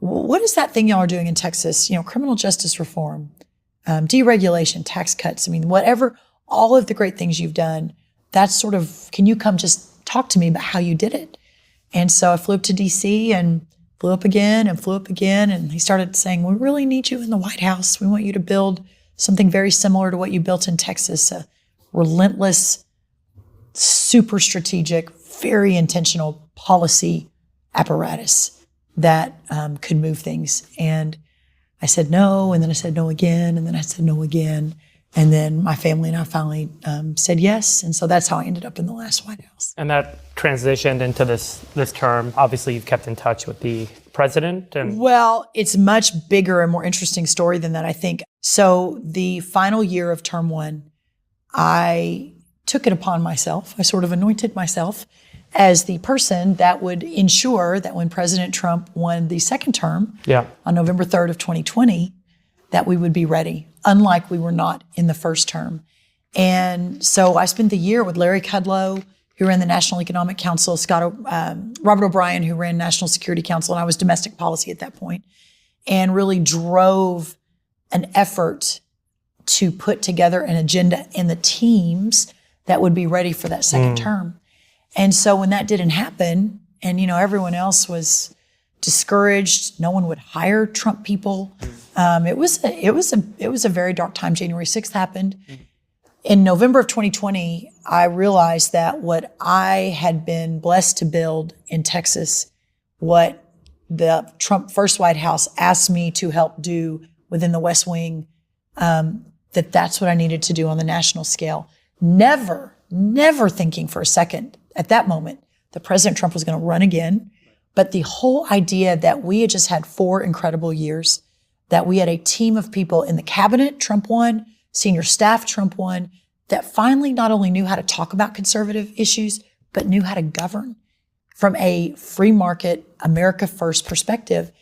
what is that thing y'all are doing in Texas? Criminal justice reform, deregulation, tax cuts. I mean, whatever, all of the great things you've done, that's sort of, can you come just talk to me about how you did it? And so I flew up to DC and flew up again. And he started saying, we really need you in the White House. We want you to build something very similar to what you built in Texas, a relentless, super strategic, very intentional policy apparatus that could move things. And I said no, and then I said no again, and then I said no again. And then my family and I finally said yes. And so that's how I ended up in the last White House. And that transitioned into this term. Obviously, you've kept in touch with the president. Well, it's a much bigger and more interesting story than that, I think. So the final year of term 1, I took it upon myself. I sort of anointed myself as the person that would ensure that when President Trump won the second term on November 3rd of 2020, that we would be ready, unlike we were not in the first term. And so I spent the year with Larry Kudlow, who ran the National Economic Council, Robert O'Brien, who ran National Security Council, and I was domestic policy at that point, and really drove an effort to put together an agenda and the teams that would be ready for that second term. And so when that didn't happen, and everyone else was discouraged, no one would hire Trump people. It was a very dark time. January 6th happened. In November of 2020, I realized that what I had been blessed to build in Texas, what the Trump first White House asked me to help do within the West Wing, that's what I needed to do on the national scale. Never thinking for a second at that moment that President Trump was going to run again. But the whole idea that we had just had 4 incredible years, that we had a team of people in the cabinet, Trump won, senior staff, Trump won, that finally not only knew how to talk about conservative issues, but knew how to govern from a free market, America first perspective.